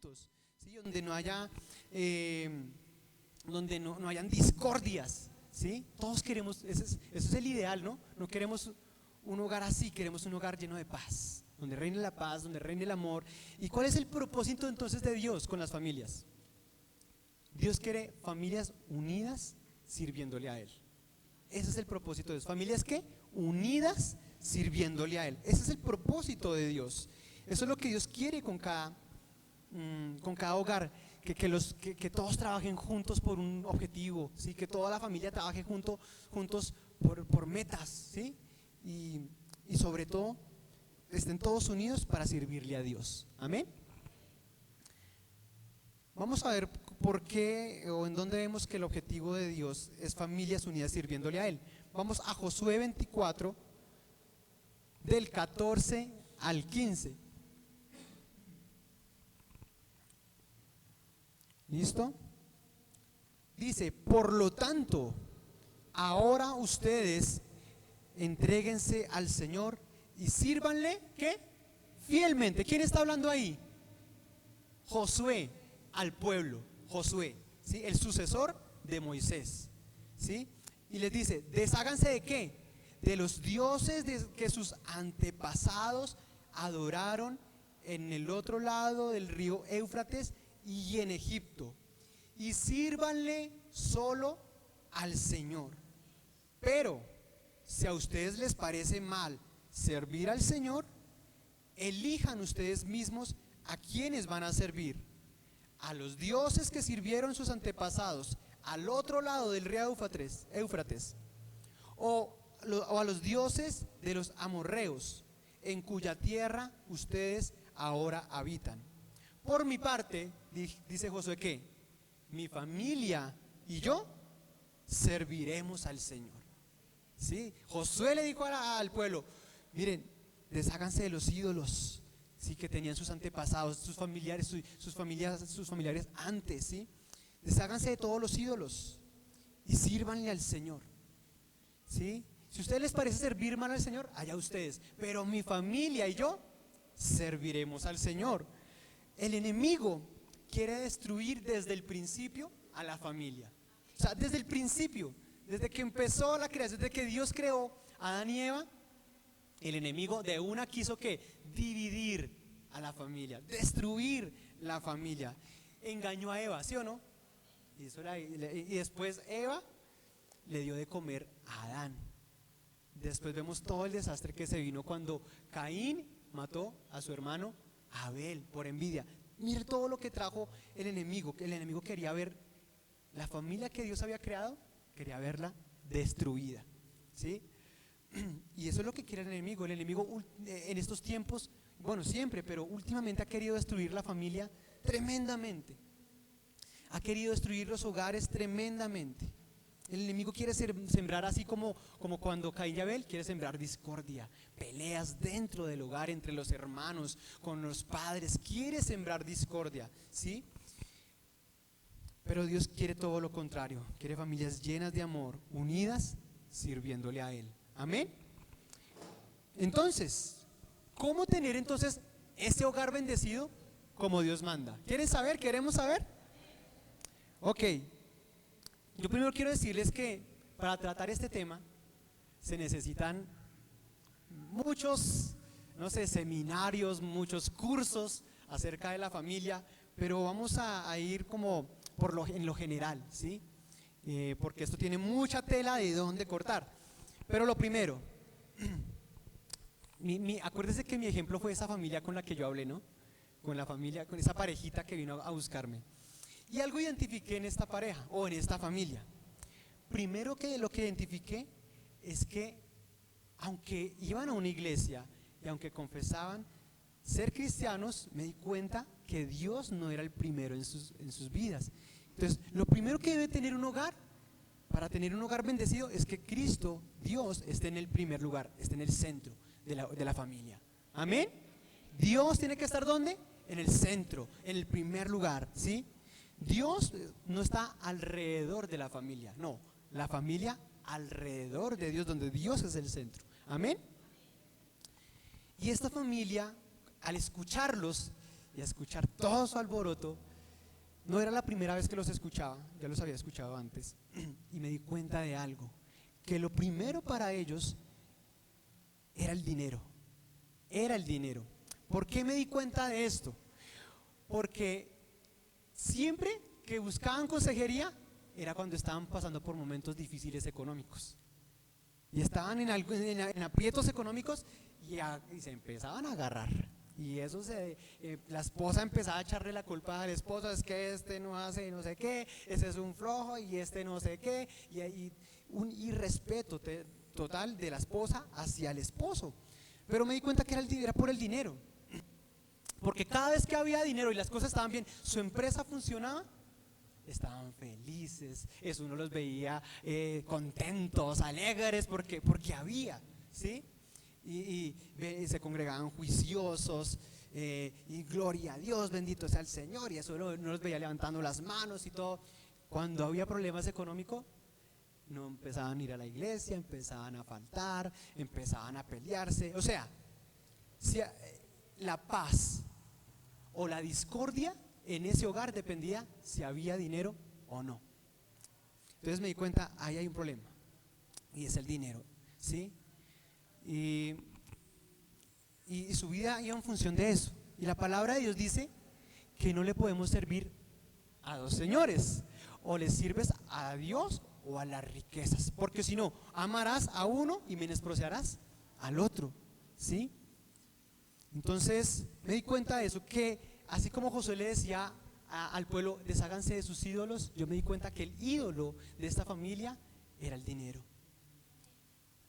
juntos, ¿sí? Donde no haya, donde no hayan discordias, ¿sí? Todos queremos, eso es el ideal, ¿no? No queremos un hogar así, queremos un hogar lleno de paz, donde reine la paz, donde reine el amor. ¿Y cuál es el propósito entonces de Dios con las familias? Dios quiere familias unidas sirviéndole a Él. Ese es el propósito de Dios. ¿Familias qué? Unidas sirviéndole a Él. Ese es el propósito de Dios. Eso es lo que Dios quiere con cada hogar, que todos trabajen juntos por un objetivo, ¿sí? Que toda la familia trabaje juntos por metas, ¿sí? Y sobre todo estén todos unidos para servirle a Dios. Amén. Vamos a ver por qué o en dónde vemos que el objetivo de Dios es familias unidas sirviéndole a Él. Vamos a Josué 24, del 14 al 15. ¿Listo? Dice: por lo tanto, ahora ustedes entréguense al Señor y sírvanle, ¿qué? Fielmente. ¿Quién está hablando ahí? Josué, al pueblo. Josué, ¿sí? El sucesor de Moisés, ¿sí? Y les dice: desháganse de ¿qué? De los dioses que sus antepasados adoraron en el otro lado del río Éufrates y en Egipto, y sírvanle solo al Señor. Pero si a ustedes les parece mal servir al Señor, elijan ustedes mismos a quienes van a servir: a los dioses que sirvieron sus antepasados al otro lado del río Éufrates, o a los dioses de los amorreos, en cuya tierra ustedes ahora habitan. Por mi parte, dice Josué, que mi familia y yo serviremos al Señor, ¿sí? Josué le dijo al pueblo: miren, desháganse de los ídolos, ¿sí? Que tenían sus antepasados, sus familiares, sus familiares antes, ¿sí? Desháganse de todos los ídolos y sírvanle al Señor, ¿sí? Si a ustedes les parece servir mal al Señor, allá ustedes, pero mi familia y yo serviremos al Señor. El enemigo quiere destruir desde el principio a la familia. O sea, desde el principio, desde que empezó la creación, desde que Dios creó a Adán y Eva, el enemigo de una quiso que dividir a la familia, destruir la familia. Engañó a Eva, ¿sí o no? Y después Eva le dio de comer a Adán. Después vemos todo el desastre que se vino cuando Caín mató a su hermano Abel por envidia. Mire todo lo que trajo el enemigo. Que el enemigo quería ver la familia que Dios había creado, quería verla destruida, ¿sí? Y eso es lo que quiere el enemigo. El enemigo en estos tiempos, bueno, siempre, pero últimamente ha querido destruir la familia tremendamente. Ha querido destruir los hogares tremendamente. El enemigo quiere sembrar, así como cuando Caín y Abel, quiere sembrar discordia, peleas dentro del hogar, entre los hermanos, con los padres. Quiere sembrar discordia, ¿sí? Pero Dios quiere todo lo contrario. Quiere familias llenas de amor, unidas, sirviéndole a Él. Amén. Entonces, ¿cómo tener entonces ese hogar bendecido como Dios manda? ¿Quieren saber? ¿Queremos saber? Ok. Yo primero quiero decirles que para tratar este tema se necesitan muchos, no sé, seminarios, muchos cursos acerca de la familia, pero vamos a ir como en lo general, ¿sí? Porque esto tiene mucha tela de dónde cortar. Pero lo primero, acuérdense que mi ejemplo fue esa familia con la que yo hablé, ¿no? Con la familia, con esa parejita que vino a buscarme. Y algo identifiqué en esta pareja o en esta familia. Primero que lo que identifiqué es que aunque iban a una iglesia y aunque confesaban ser cristianos, me di cuenta que Dios no era el primero en sus vidas. Entonces, lo primero que debe tener un hogar, para tener un hogar bendecido, es que Cristo, Dios, esté en el primer lugar, esté en el centro de la familia. Amén. Dios tiene que estar ¿dónde? En el centro, en el primer lugar, ¿sí? Dios no está alrededor de la familia, no, la familia alrededor de Dios, donde Dios es el centro. Amén. Y esta familia, al escucharlos, y a escuchar todo su alboroto. No era la primera vez que los escuchaba, ya los había escuchado antes, y me di cuenta de algo, que lo primero para ellos era el dinero, era el dinero. ¿Por qué me di cuenta de esto? Porque siempre que buscaban consejería era cuando estaban pasando por momentos difíciles económicos y estaban en aprietos económicos y se empezaban a agarrar. Y eso la esposa empezaba a echarle la culpa al esposo, es que este no hace no sé qué, ese es un flojo y este no sé qué, y un irrespeto total de la esposa hacia el esposo. Pero me di cuenta que era por el dinero, porque cada vez que había dinero y las cosas estaban bien, su empresa funcionaba, estaban felices, eso uno los veía contentos, alegres, porque había, ¿sí? Y se congregaban juiciosos, y gloria a Dios, bendito sea el Señor, y eso uno los veía levantando las manos y todo. Cuando había problemas económicos, no empezaban a ir a la iglesia, empezaban a faltar, empezaban a pelearse. O sea, si la paz o la discordia en ese hogar dependía si había dinero o no. Entonces me di cuenta, ahí hay un problema, y es el dinero, ¿sí? Y su vida iba en función de eso. Y la palabra de Dios dice que no le podemos servir a dos señores, o le sirves a Dios o a las riquezas, porque si no, amarás a uno y menospreciarás al otro, ¿sí? Entonces me di cuenta de eso, que así como Josué le decía al pueblo, desháganse de sus ídolos, yo me di cuenta que el ídolo de esta familia era el dinero,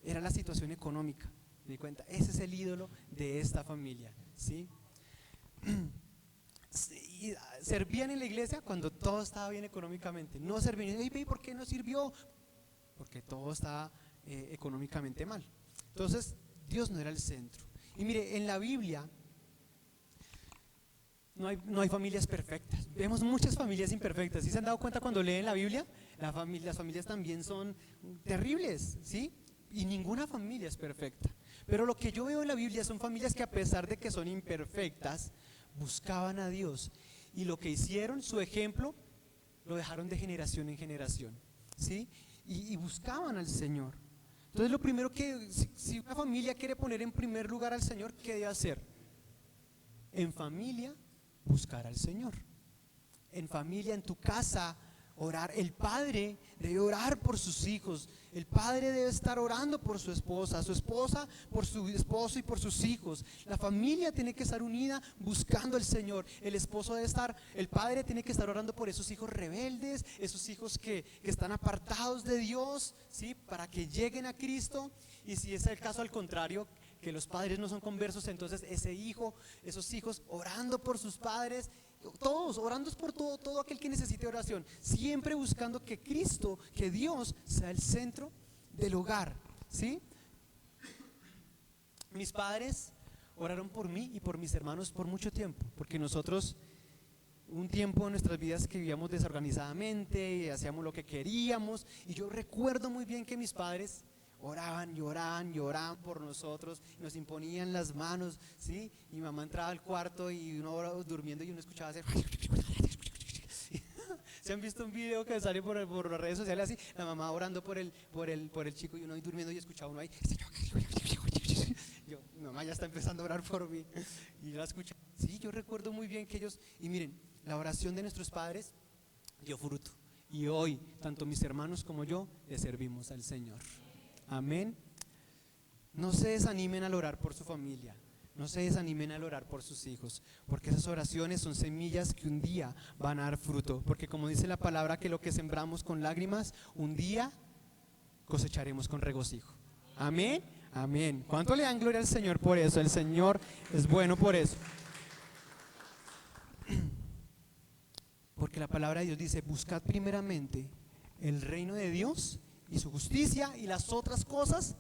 era la situación económica. Me di cuenta, ese es el ídolo de esta familia, ¿sí? Y servían en la iglesia cuando todo estaba bien económicamente, no servían. ¿Y por qué no sirvió? Porque todo estaba económicamente mal. Entonces Dios no era el centro. Y mire, en la Biblia no hay familias perfectas. Vemos muchas familias imperfectas. ¿Sí se han dado cuenta cuando leen la Biblia? Las familias también son terribles, ¿sí? Y ninguna familia es perfecta. Pero lo que yo veo en la Biblia son familias que, a pesar de que son imperfectas, buscaban a Dios. Y lo que hicieron, su ejemplo, lo dejaron de generación en generación, ¿sí? Y buscaban al Señor. Entonces lo primero que, si una familia quiere poner en primer lugar al Señor, ¿qué debe hacer? En familia, buscar al Señor. En familia, en tu casa, orar. El padre debe orar por sus hijos. El padre debe estar orando por su esposa por su esposo y por sus hijos. La familia tiene que estar unida buscando al Señor. El padre tiene que estar orando por esos hijos rebeldes, esos hijos que están apartados de Dios, ¿sí? Para que lleguen a Cristo. Y si es el caso al contrario, que los padres no son conversos, entonces esos hijos orando por sus padres. Todos orando por todo aquel que necesite oración, siempre buscando que Cristo, que Dios sea el centro del hogar, ¿sí? Mis padres oraron por mí y por mis hermanos por mucho tiempo, porque nosotros un tiempo en nuestras vidas que vivíamos desorganizadamente y hacíamos lo que queríamos, y yo recuerdo muy bien que mis padres oraban por nosotros, nos imponían las manos, ¿sí? Mi mamá entraba al cuarto y uno durmiendo y uno escuchaba hacer. ¿Se han visto un video que sale por las redes sociales así? La mamá orando por el chico y uno ahí durmiendo y escuchaba uno ahí. Yo, mi mamá ya está empezando a orar por mí. Y yo la escucho. Sí, yo recuerdo muy bien que ellos, y miren, la oración de nuestros padres dio fruto. Y hoy, tanto mis hermanos como yo, le servimos al Señor. Amén. No se desanimen al orar por su familia, no se desanimen al orar por sus hijos, porque esas oraciones son semillas que un día van a dar fruto, porque como dice la palabra, que lo que sembramos con lágrimas, un día cosecharemos con regocijo. Amén, amén. ¿Cuánto le dan gloria al Señor por eso? El Señor es bueno por eso. Porque la palabra de Dios dice, buscad primeramente el reino de Dios y su justicia, y las otras cosas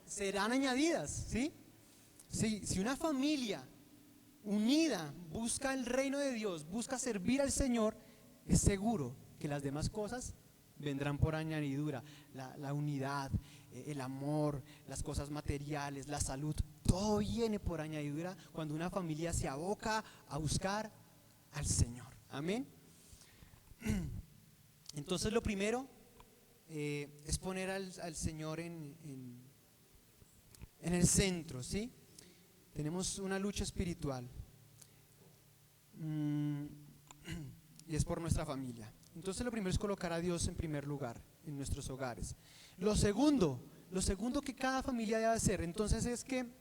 serán añadidas, ¿sí? Si una familia unida busca el reino de Dios, busca servir al Señor, es seguro que las demás cosas vendrán por añadidura. La unidad, el amor, las cosas materiales, la salud, todo viene por añadidura cuando una familia se aboca a buscar al Señor. Amén. Entonces lo primero es poner al Señor en el centro, ¿sí? Tenemos una lucha espiritual y es por nuestra familia. Entonces lo primero es colocar a Dios en primer lugar en nuestros hogares. Lo segundo que cada familia debe hacer entonces es que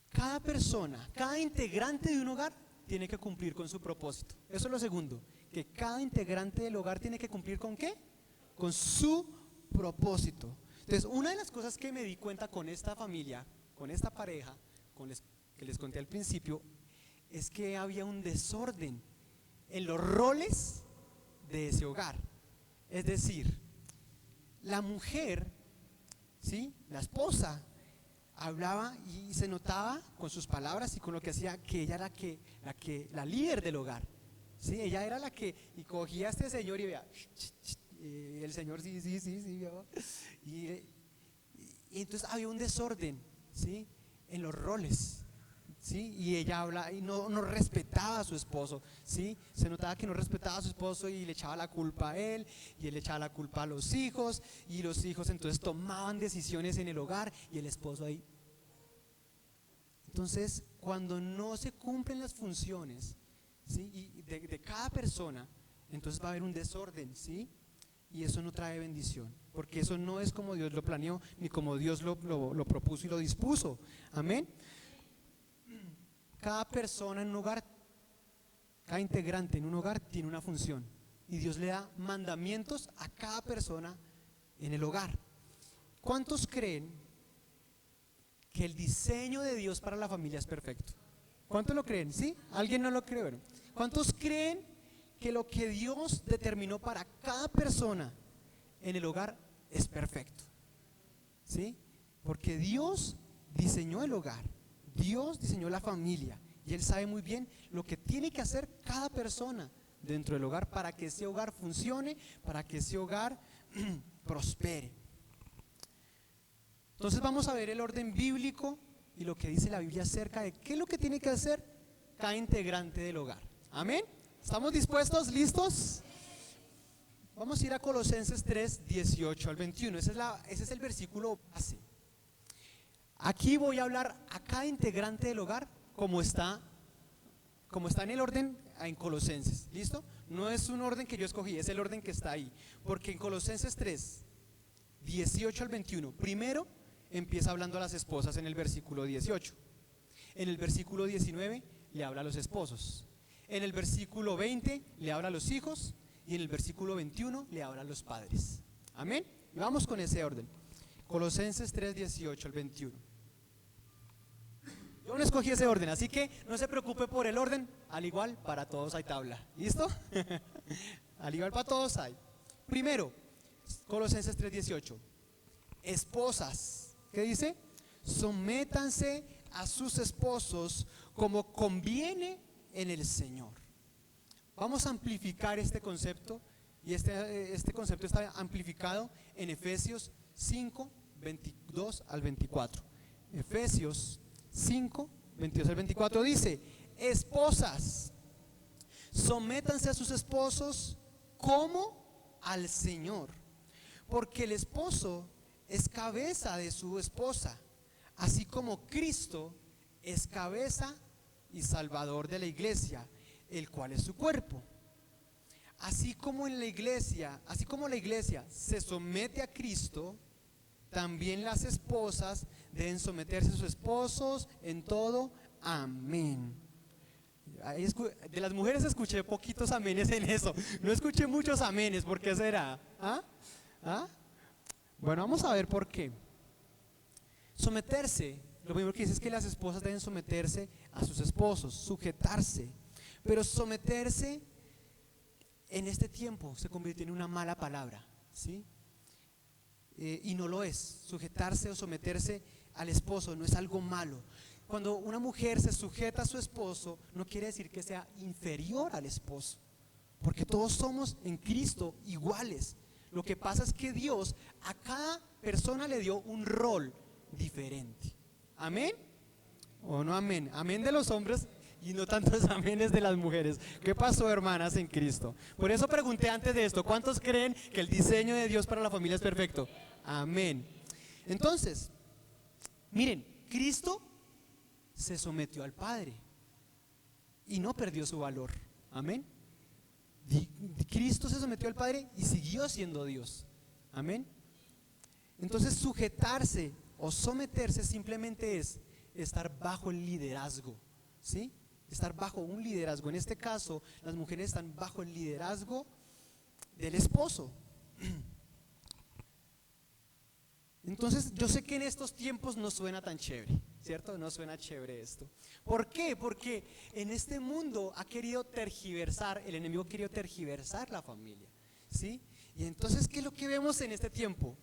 cada persona, cada integrante de un hogar tiene que cumplir con su propósito. Eso es lo segundo, que cada integrante del hogar tiene que cumplir ¿con qué? Con su propósito. Entonces, una de las cosas que me di cuenta con esta familia, con esta pareja, que les conté al principio, es que había un desorden en los roles de ese hogar. Es decir, la mujer, ¿sí?, la esposa, hablaba y se notaba con sus palabras y con lo que hacía que ella era la líder del hogar. ¿Sí? Ella era la que y cogía a este señor y veía, y el señor sí, y entonces había un desorden, ¿sí?, en los roles. ¿Sí? Y ella habla y no respetaba a su esposo, ¿sí? Se notaba que no respetaba a su esposo y le echaba la culpa a él, y él le echaba la culpa a los hijos, y los hijos entonces tomaban decisiones en el hogar y el esposo ahí. Entonces, cuando no se cumplen las funciones, ¿sí?, y de cada persona, entonces va a haber un desorden, ¿sí? Y eso no trae bendición, porque eso no es como Dios lo planeó, ni como Dios lo propuso y lo dispuso. Amén. Cada persona en un hogar, cada integrante en un hogar tiene una función y Dios le da mandamientos a cada persona en el hogar. ¿Cuántos creen que el diseño de Dios para la familia es perfecto? ¿Cuántos lo creen? ¿Sí? ¿Alguien no lo cree? Bueno, ¿cuántos creen que lo que Dios determinó para cada persona en el hogar es perfecto? ¿Sí? Porque Dios diseñó el hogar. Dios diseñó la familia y Él sabe muy bien lo que tiene que hacer cada persona dentro del hogar para que ese hogar funcione, para que ese hogar prospere. Entonces vamos a ver el orden bíblico y lo que dice la Biblia acerca de qué es lo que tiene que hacer cada integrante del hogar. Amén. ¿Estamos dispuestos? ¿Listos? Vamos a ir a Colosenses 3, 18 al 21. Ese es el versículo base. Aquí voy a hablar a cada integrante del hogar como está en el orden en Colosenses. ¿Listo? No es un orden que yo escogí, es el orden que está ahí. Porque en Colosenses 3, 18 al 21, primero empieza hablando a las esposas en el versículo 18. En el versículo 19 le habla a los esposos. En el versículo 20 le habla a los hijos. Y en el versículo 21 le habla a los padres. Amén. Y vamos con ese orden. Colosenses 3, 18 al 21. Yo no escogí ese orden, así que no se preocupe por el orden. Al igual para todos hay tabla. ¿Listo? Al igual para todos hay. Primero, Colosenses 3, 18. Esposas, ¿qué dice? Sométanse a sus esposos como conviene en el Señor. Vamos a amplificar este concepto, y este concepto está amplificado en Efesios 5, 22 al 24. Efesios 5, 22 al 24 dice: esposas, sométanse a sus esposos como al Señor, porque el esposo es cabeza de su esposa, así como Cristo es cabeza y salvador de la iglesia, el cual es su cuerpo. Así como la iglesia se somete a Cristo, también las esposas deben someterse a sus esposos en todo. Amén. De las mujeres escuché poquitos amenes en eso. No escuché muchos amenes. ¿Por qué será? Bueno, vamos a ver por qué. Someterse, lo primero que dice es que las esposas deben someterse a sus esposos, sujetarse. Pero someterse en este tiempo se convirtió en una mala palabra, ¿sí? Y no lo es. Sujetarse o someterse al esposo no es algo malo. Cuando una mujer se sujeta a su esposo, no quiere decir que sea inferior al esposo, porque todos somos en Cristo iguales. Lo que pasa es que Dios a cada persona le dio un rol diferente. ¿Amén? ¿O no amén? Amén de los hombres y no tantos amenes de las mujeres. ¿Qué pasó, hermanas, en Cristo? Por eso pregunté antes de esto, ¿cuántos creen que el diseño de Dios para la familia es perfecto? Amén. Entonces, miren, Cristo se sometió al Padre y no perdió su valor. Amén. Cristo se sometió al Padre y siguió siendo Dios. Amén. Entonces, sujetarse o someterse simplemente es estar bajo el liderazgo, ¿sí? Estar bajo un liderazgo. En este caso, las mujeres están bajo el liderazgo del esposo. Entonces, yo sé que en estos tiempos no suena tan chévere, ¿cierto? No suena chévere esto. ¿Por qué? Porque en este mundo ha querido tergiversar, el enemigo ha querido tergiversar la familia, ¿sí? Y entonces, ¿qué es lo que vemos en este tiempo?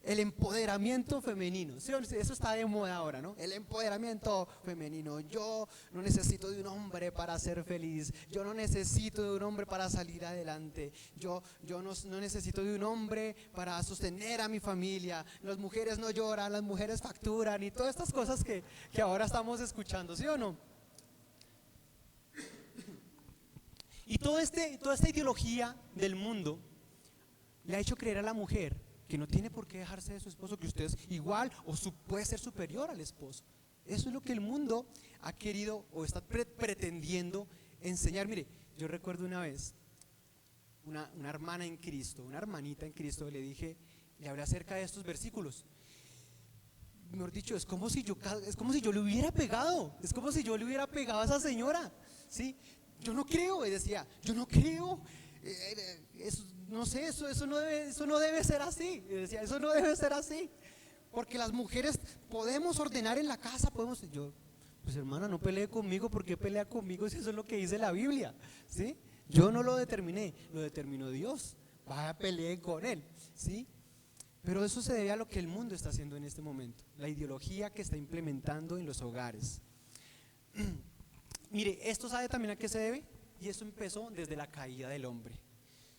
El empoderamiento femenino, ¿sí? Eso está de moda ahora, ¿no? El empoderamiento femenino. Yo no necesito de un hombre para ser feliz. Yo no necesito de un hombre para salir adelante. Yo no necesito de un hombre para sostener a mi familia. Las mujeres no lloran, las mujeres facturan y todas estas cosas que ahora estamos escuchando, ¿sí o no? Y toda esta ideología del mundo le ha hecho creer a la mujer que no tiene por qué dejarse de su esposo, que usted es igual o puede ser superior al esposo. Eso es lo que el mundo ha querido o está pretendiendo enseñar. Mire, yo recuerdo una vez una hermana en Cristo, una hermanita en Cristo, le hablé acerca de estos versículos. Mejor dicho, es como si yo le hubiera pegado, es como si yo le hubiera pegado a esa señora, ¿sí? Yo no creo, y decía, yo no creo. No sé, eso no debe ser así. Y decía, eso no debe ser así, porque las mujeres podemos ordenar en la casa, pues hermana, no pelee conmigo. ¿Por qué pelea conmigo si eso es lo que dice la Biblia? ¿Sí? Yo no lo determiné, lo determinó Dios. Vaya, pelee con él, ¿sí? Pero eso se debe a lo que el mundo está haciendo en este momento, la ideología que está implementando en los hogares. Mire, esto sabe también a qué se debe, y esto empezó desde la caída del hombre.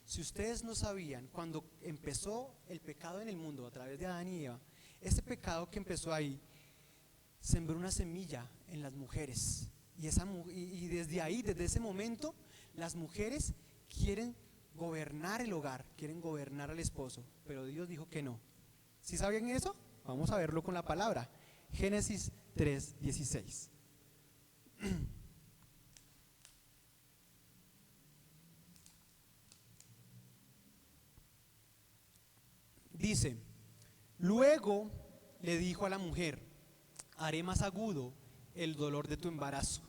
Si ustedes no sabían, cuando empezó el pecado en el mundo a través de Adán y Eva, ese pecado que empezó ahí sembró una semilla en las mujeres, y desde ahí, desde ese momento, las mujeres quieren gobernar el hogar, quieren gobernar al esposo, pero Dios dijo que no. ¿Sí sabían eso? Vamos a verlo con la palabra. Génesis 3:16. Dice, luego le dijo a la mujer, haré más agudo el dolor de tu embarazo,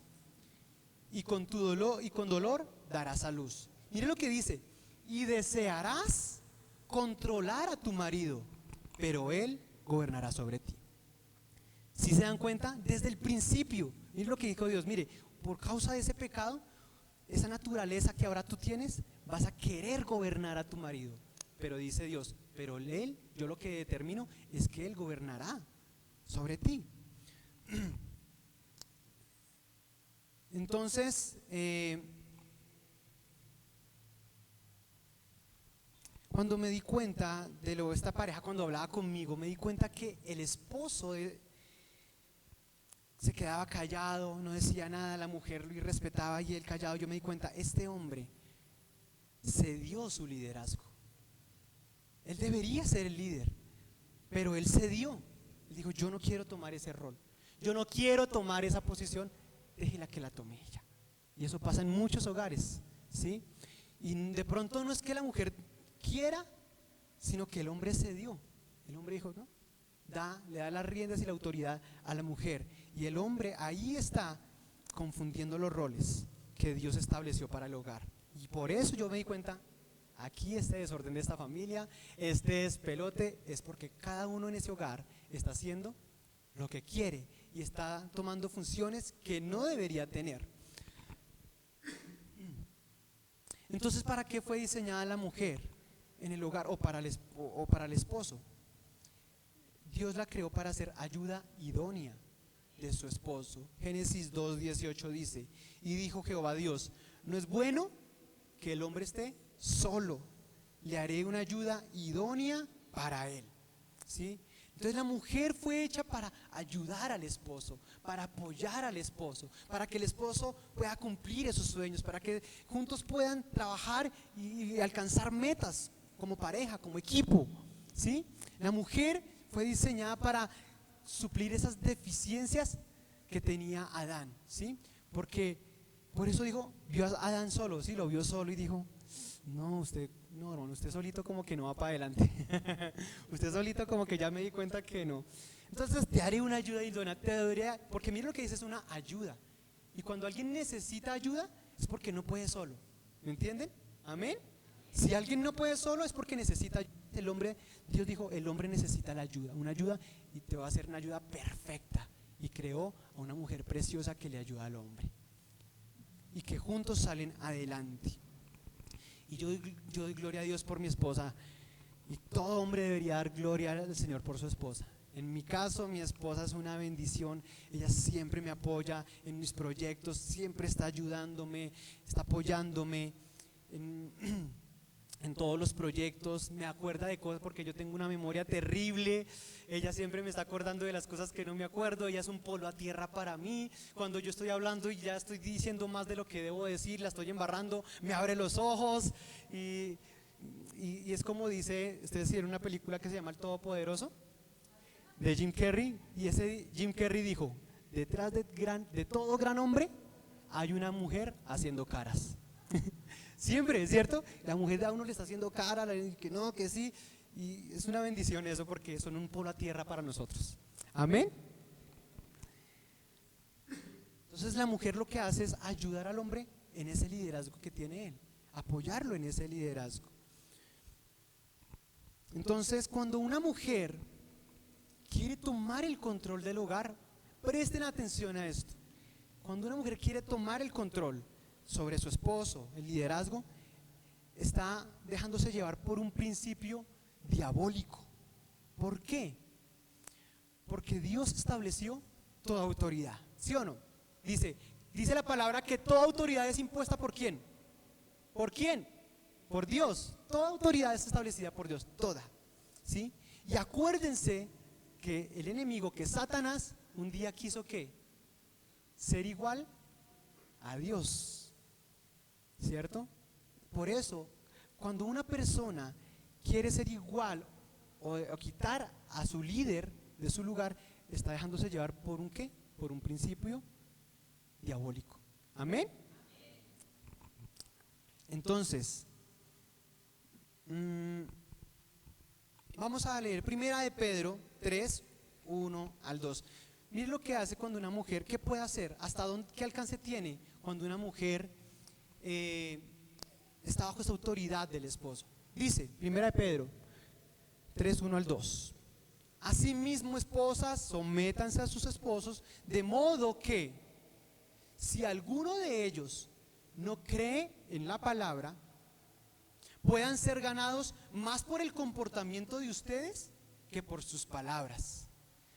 y con dolor darás a luz. Mire lo que dice, y desearás controlar a tu marido, pero él gobernará sobre ti. ¿Sí se dan cuenta? Desde el principio, mire lo que dijo Dios, mire, por causa de ese pecado, esa naturaleza que ahora tú tienes, vas a querer gobernar a tu marido. Pero dice Dios, pero él, yo lo que determino es que él gobernará sobre ti. Entonces, cuando me di cuenta de esta pareja, cuando hablaba conmigo, me di cuenta que el esposo se quedaba callado, no decía nada, la mujer lo irrespetaba y él callado. Yo me di cuenta, este hombre cedió su liderazgo. Él debería ser el líder, pero él cedió. Él dijo, yo no quiero tomar ese rol, yo no quiero tomar esa posición, déjela que la tome ella. Y eso pasa en muchos hogares, ¿sí? Y de pronto no es que la mujer quiera, sino que el hombre cedió. El hombre dijo, no, le da las riendas y la autoridad a la mujer. Y el hombre ahí está confundiendo los roles que Dios estableció para el hogar. Y por eso yo me di cuenta, aquí este desorden de esta familia, este despelote, es porque cada uno en ese hogar está haciendo lo que quiere y está tomando funciones que no debería tener. Entonces, ¿para qué fue diseñada la mujer en el hogar o para el esposo? Dios la creó para ser ayuda idónea de su esposo. Génesis 2:18 dice, y dijo Jehová Dios, no es bueno que el hombre esté solo, le haré una ayuda idónea para él, ¿sí? Entonces la mujer fue hecha para ayudar al esposo, para apoyar al esposo, para que el esposo pueda cumplir esos sueños, para que juntos puedan trabajar y alcanzar metas como pareja, como equipo, ¿sí? La mujer fue diseñada para suplir esas deficiencias que tenía Adán, ¿sí? Porque por eso dijo, vio a Adán solo, ¿sí? Lo vio solo y dijo, no, hermano, usted solito como que no va para adelante. Usted solito como que ya me di cuenta que no. Entonces te haré una ayuda idónea, porque mira lo que dice, es una ayuda. Y cuando alguien necesita ayuda es porque no puede solo. ¿Me entienden? Amén. Si alguien no puede solo es porque necesita ayuda. El hombre, Dios dijo, el hombre necesita la ayuda, una ayuda, y te va a hacer una ayuda perfecta. Y creó a una mujer preciosa que le ayuda al hombre. Y que juntos salen adelante. Y yo doy gloria a Dios por mi esposa. Y todo hombre debería dar gloria al Señor por su esposa. En mi caso, mi esposa es una bendición. Ella siempre me apoya en mis proyectos, siempre está ayudándome, está apoyándome en todos los proyectos. Me acuerda de cosas porque yo tengo una memoria terrible. Ella siempre me está acordando de las cosas que no me acuerdo. Ella es un polo a tierra para mí. Cuando yo estoy hablando y ya estoy diciendo más de lo que debo decir, la estoy embarrando, me abre los ojos y es como dice, ustedes vieron una película que se llama El Todopoderoso de Jim Carrey, y ese Jim Carrey dijo, detrás de todo gran hombre hay una mujer haciendo caras. Siempre, ¿cierto? La mujer a uno le está haciendo cara, que no, que sí, y es una bendición eso porque son un polo a tierra para nosotros. Amén. Entonces la mujer lo que hace es ayudar al hombre en ese liderazgo que tiene él, apoyarlo en ese liderazgo. Entonces cuando una mujer quiere tomar el control del hogar, presten atención a esto. Cuando una mujer quiere tomar el control sobre su esposo, el liderazgo, está dejándose llevar por un principio diabólico. ¿Por qué? Porque Dios estableció toda autoridad, ¿sí o no? Dice la palabra que toda autoridad es impuesta ¿por quién? ¿Por quién? Por Dios. Toda autoridad es establecida por Dios, toda, ¿sí? Y acuérdense que el enemigo, que Satanás, un día quiso ¿qué? Ser igual a Dios, ¿cierto? Por eso, cuando una persona quiere ser igual o quitar a su líder de su lugar, está dejándose llevar por un ¿qué? Por un principio diabólico. ¿Amén? Entonces, vamos a leer Primera de Pedro 3, 1 al 2. Mire lo que hace cuando una mujer, ¿qué puede hacer? ¿Hasta dónde, qué alcance tiene cuando una mujer está bajo esa autoridad del esposo? Dice, Primera de Pedro 3, 1 al 2. Asimismo, esposas, sométanse a sus esposos, de modo que si alguno de ellos no cree en la palabra, puedan ser ganados más por el comportamiento de ustedes que por sus palabras,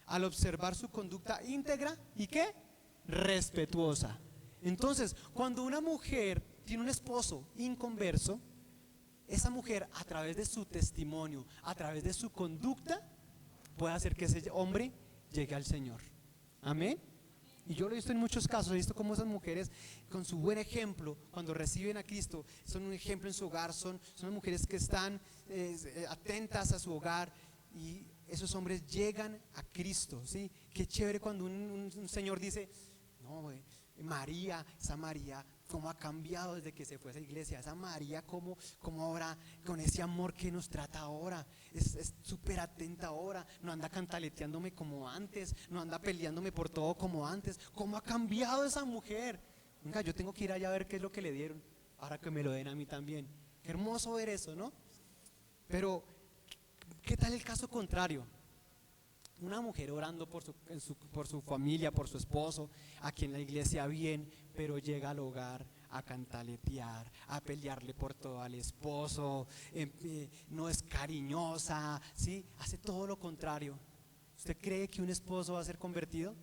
al observar su conducta íntegra y ¿qué? Respetuosa. Entonces, cuando una mujer tiene un esposo inconverso, esa mujer a través de su testimonio, a través de su conducta, puede hacer que ese hombre llegue al Señor. Amén. Y yo lo he visto en muchos casos, he visto cómo esas mujeres con su buen ejemplo, cuando reciben a Cristo, son un ejemplo en su hogar, son mujeres que están atentas a su hogar, y esos hombres llegan a Cristo, ¿sí? Qué chévere cuando un señor dice, no, María, esa María, cómo ha cambiado desde que se fue a esa iglesia, esa María, cómo ahora, con ese amor que nos trata ahora, es súper atenta ahora, no anda cantaleteándome como antes, no anda peleándome por todo como antes, cómo ha cambiado esa mujer. Venga, yo tengo que ir allá a ver qué es lo que le dieron, ahora que me lo den a mí también. Qué hermoso ver eso, ¿no? Pero, ¿qué tal el caso contrario? Una mujer orando por su familia, por su esposo, aquí en la iglesia bien, pero llega al hogar a cantaletear, a pelearle por todo al esposo, no es cariñosa, ¿sí? Hace todo lo contrario. ¿Usted cree que un esposo va a ser convertido?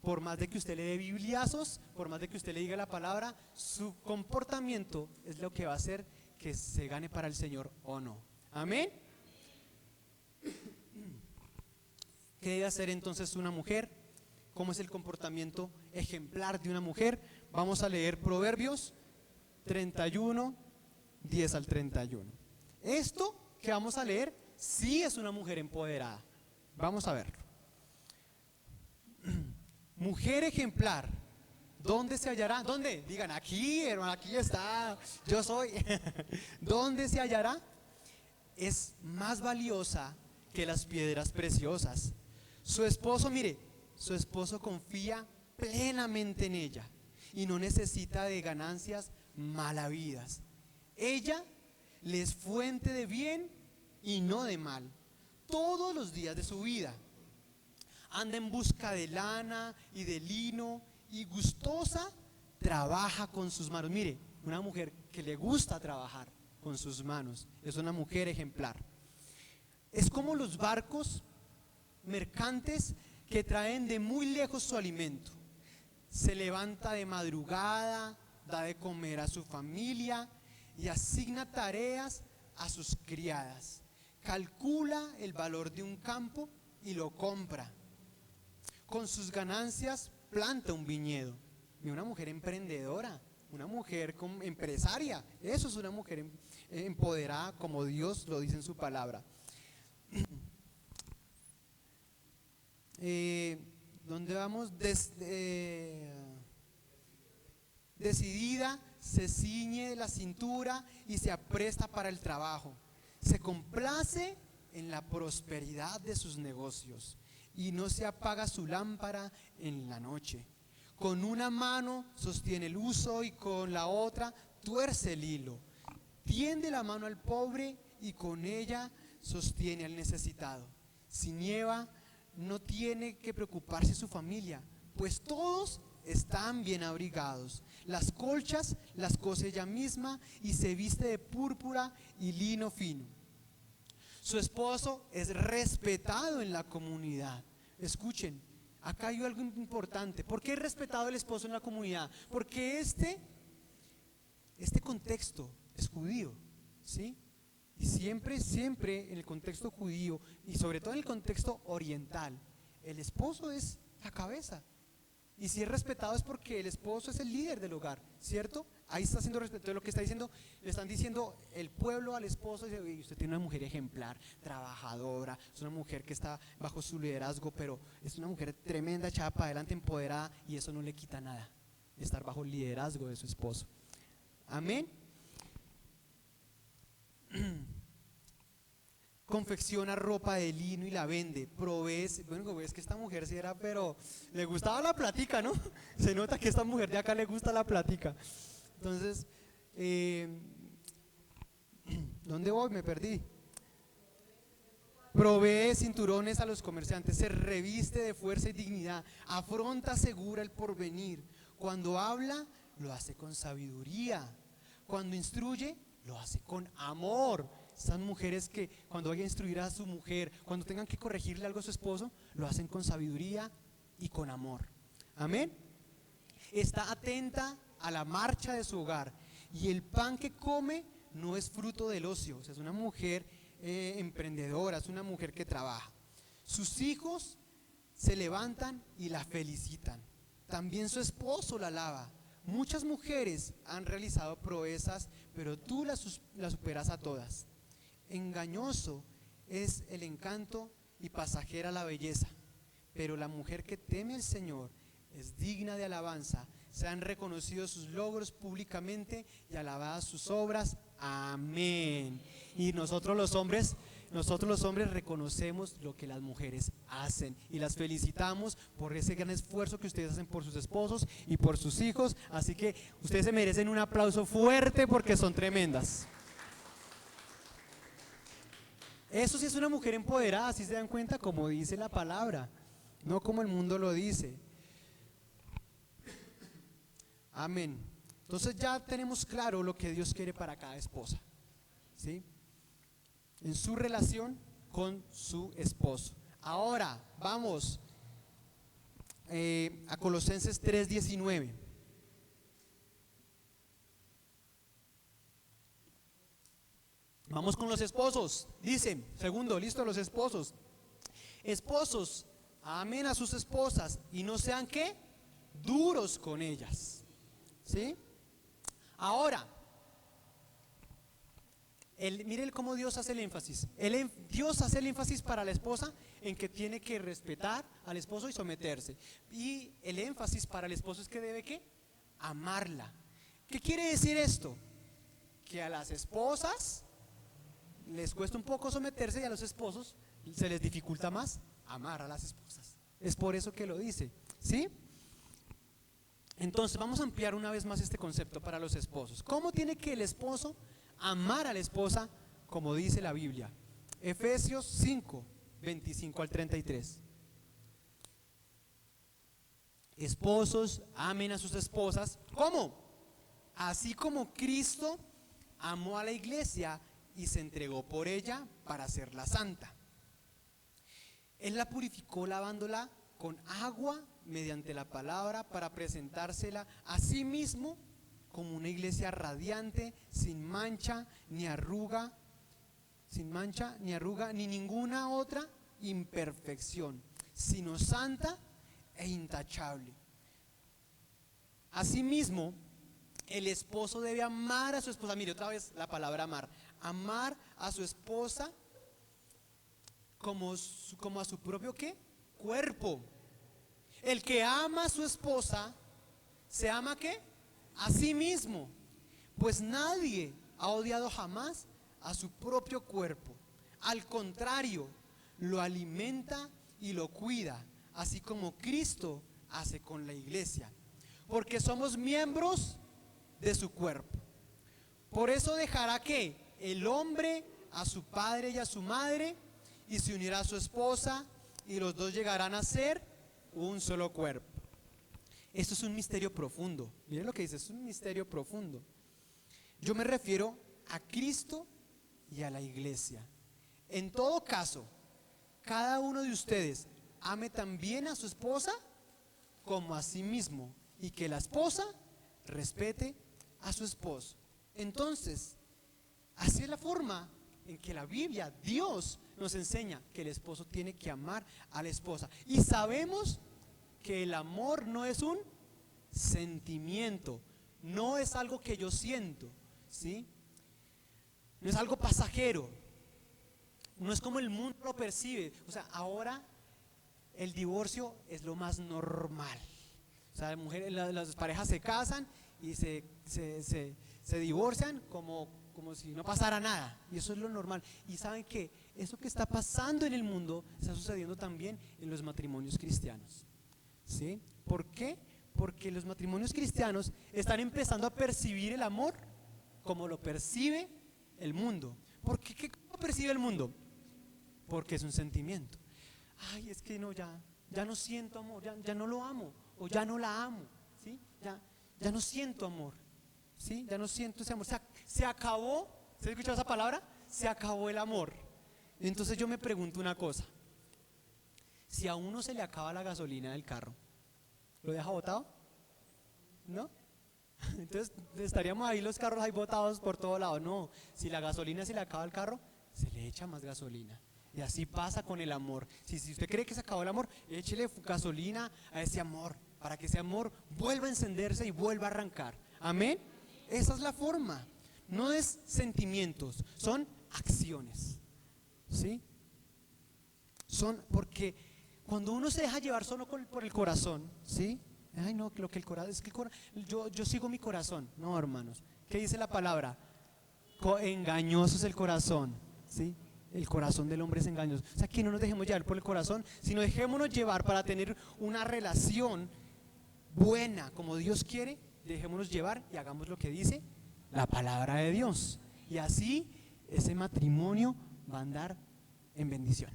Por más de que usted le dé bibliazos, por más de que usted le diga la palabra, su comportamiento es lo que va a hacer que se gane para el Señor o no. Amén. ¿Qué debe hacer entonces una mujer? ¿Cómo es el comportamiento ejemplar de una mujer? Vamos a leer Proverbios 31, 10 al 31. Esto que vamos a leer sí es una mujer empoderada. Vamos a verlo. Mujer ejemplar, ¿dónde se hallará? ¿Dónde? Digan, aquí, hermano, aquí está, yo soy. ¿Dónde se hallará? Es más valiosa que las piedras preciosas. Su esposo, mire, su esposo confía plenamente en ella y no necesita de ganancias malavidas. Ella le es fuente de bien y no de mal todos los días de su vida. Anda en busca de lana y de lino y gustosa trabaja con sus manos. Mire, una mujer que le gusta trabajar con sus manos es una mujer ejemplar. Es como los barcos mercantes que traen de muy lejos su alimento. Se levanta de madrugada, da de comer a su familia y asigna tareas a sus criadas. Calcula el valor de un campo y lo compra. Con sus ganancias planta un viñedo. Y una mujer emprendedora, una mujer empresaria, eso es una mujer empoderada como Dios lo dice en su palabra. ¿Dónde vamos? Decidida, se ciñe la cintura y se apresta para el trabajo. Se complace en la prosperidad de sus negocios y no se apaga su lámpara en la noche. Con una mano sostiene el uso y con la otra tuerce el hilo. Tiende la mano al pobre y con ella sostiene al necesitado. Si nieva, no tiene que preocuparse su familia, pues todos están bien abrigados. Las colchas las cose ella misma y se viste de púrpura y lino fino. Su esposo es respetado en la comunidad. Escuchen, acá hay algo importante. ¿Por qué es respetado el esposo en la comunidad? Porque este contexto es judío, ¿sí? Y siempre en el contexto judío y sobre todo en el contexto oriental, el esposo es la cabeza. Y si es respetado es porque el esposo es el líder del hogar, ¿cierto? Ahí está siendo respetado. Lo que está diciendo, le están diciendo el pueblo al esposo, y usted tiene una mujer ejemplar, trabajadora, es una mujer que está bajo su liderazgo, pero es una mujer tremenda, echada para adelante, empoderada, y eso no le quita nada, estar bajo el liderazgo de su esposo. Amén. Confecciona ropa de lino y la vende, provee. Bueno, es que esta mujer sí era, pero le gustaba la plática, ¿no? Se nota que esta mujer de acá le gusta la plática. Entonces, ¿dónde voy? Me perdí. Provee cinturones a los comerciantes, se reviste de fuerza y dignidad, afronta segura el porvenir. Cuando habla, lo hace con sabiduría. Cuando instruye, lo hace con amor. Estas mujeres que cuando vayan a instruir a su mujer, cuando tengan que corregirle algo a su esposo, lo hacen con sabiduría y con amor. Amén. Está atenta a la marcha de su hogar y el pan que come no es fruto del ocio. O sea, es una mujer emprendedora, es una mujer que trabaja. Sus hijos se levantan y la felicitan. También su esposo la alaba. Muchas mujeres han realizado proezas, pero tú las superas a todas. Engañoso es el encanto y pasajera la belleza, pero la mujer que teme al Señor es digna de alabanza. Sean reconocidos sus logros públicamente y alabadas sus obras. Amén. Y nosotros los hombres reconocemos lo que las mujeres hacen y las felicitamos por ese gran esfuerzo que ustedes hacen por sus esposos y por sus hijos. Así que ustedes se merecen un aplauso fuerte porque son tremendas. Eso sí es una mujer empoderada, si se dan cuenta, como dice la palabra, no como el mundo lo dice. Amén. Entonces ya tenemos claro lo que Dios quiere para cada esposa, ¿sí? En su relación con su esposo. Ahora vamos a Colosenses 3:19. Vamos con los esposos. Dice, segundo, listo, los esposos. Esposos, amen a sus esposas y no sean ¿qué? Duros con ellas. ¿Sí? Ahora, miren cómo Dios hace el énfasis. Dios hace el énfasis para la esposa en que tiene que respetar al esposo y someterse. Y el énfasis para el esposo es que debe ¿qué? Amarla. ¿Qué quiere decir esto? Que a las esposas les cuesta un poco someterse y a los esposos se les dificulta más amar a las esposas. Es por eso que lo dice, ¿sí? Entonces vamos a ampliar una vez más este concepto para los esposos. ¿Cómo tiene que el esposo amar a la esposa como dice la Biblia? Efesios 5, 25 al 33. Esposos, amen a sus esposas. ¿Cómo? Así como Cristo amó a la iglesia y se entregó por ella para hacerla santa. Él la purificó lavándola con agua mediante la palabra para presentársela a sí mismo como una iglesia radiante, sin mancha ni arruga, ni ninguna otra imperfección, sino santa e intachable. Asimismo, el esposo debe amar a su esposa. Mire otra vez la palabra amar. Amar a su esposa como a su propio ¿qué? Cuerpo. El que ama a su esposa se ama ¿qué? A sí mismo. Pues nadie ha odiado jamás a su propio cuerpo. Al contrario, lo alimenta y lo cuida, así como Cristo hace con la iglesia, porque somos miembros de su cuerpo. Por eso dejará que el hombre a su padre y a su madre y se unirá a su esposa y los dos llegarán a ser un solo cuerpo. Esto es un misterio profundo. Miren lo que dice, es un misterio profundo. Yo me refiero a Cristo y a la iglesia. En todo caso, cada uno de ustedes ame también a su esposa como a sí mismo, y que la esposa respete a su esposo. Entonces, así es la forma en que la Biblia, Dios nos enseña que el esposo tiene que amar a la esposa. Y sabemos que el amor no es un sentimiento, no es algo que yo siento, ¿sí? No es algo pasajero, no es como el mundo lo percibe. O sea, ahora el divorcio es lo más normal. O sea, las parejas se casan y se divorcian como si no pasara nada. Y eso es lo normal. Y saben que eso que está pasando en el mundo está sucediendo también en los matrimonios cristianos. ¿Sí? ¿Por qué? Porque los matrimonios cristianos están empezando a percibir el amor como lo percibe el mundo. ¿Por qué? ¿Cómo percibe el mundo? Porque es un sentimiento. Ay, es que no, ya no siento amor, ya no lo amo, o ya no la amo, ¿sí? Ya no siento amor, ¿sí? Ya no siento ese amor. Se acabó. ¿Se ha escuchado esa palabra? Se acabó el amor. Entonces yo me pregunto una cosa. Si a uno se le acaba la gasolina del carro, ¿lo deja botado? ¿No? Entonces estaríamos ahí los carros ahí botados por todo lado. No, si la gasolina se le acaba al carro, se le echa más gasolina. Y así pasa con el amor. Si usted cree que se acabó el amor, échele gasolina a ese amor, para que ese amor vuelva a encenderse y vuelva a arrancar. Amén. Esa es la forma. No es sentimientos, son acciones. ¿Sí? Son porque cuando uno se deja llevar solo por el corazón, ¿sí? Ay, no, lo que el corazón es que yo sigo mi corazón. No, hermanos. ¿Qué dice la palabra? Engañoso es el corazón, ¿sí? El corazón del hombre es engañoso. O sea, que no nos dejemos llevar por el corazón, sino dejémonos llevar para tener una relación buena, como Dios quiere. Dejémonos llevar y hagamos lo que dice la palabra de Dios. Y así ese matrimonio va a andar en bendición.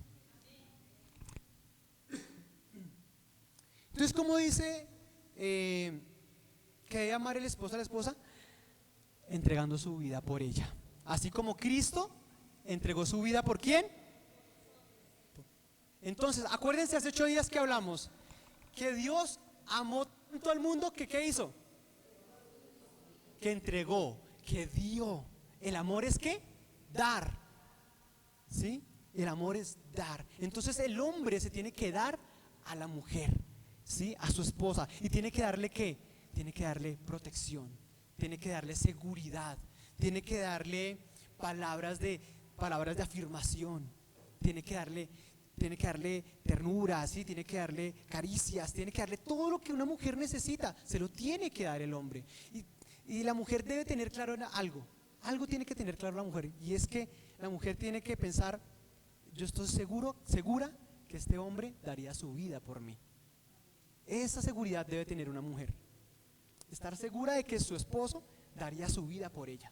Entonces, ¿cómo dice que debe amar el esposo a la esposa? Entregando su vida por ella. Así como Cristo entregó su vida ¿por quién? Entonces, acuérdense, hace 8 días que hablamos que Dios amó tanto al mundo que ¿qué hizo? Que entregó, que dio. El amor es ¿qué? Dar. ¿Sí? El amor es dar. Entonces el hombre se tiene que dar a la mujer, ¿sí? A su esposa. ¿Y tiene que darle qué? Tiene que darle protección, tiene que darle seguridad, tiene que darle palabras de afirmación, tiene que darle ternura, ¿sí? Tiene que darle caricias, tiene que darle todo lo que una mujer necesita, se lo tiene que dar el hombre. Y la mujer debe tener claro algo tiene que tener claro la mujer, y es que la mujer tiene que pensar: yo estoy segura que este hombre daría su vida por mí. Esa seguridad debe tener una mujer, estar segura de que su esposo daría su vida por ella.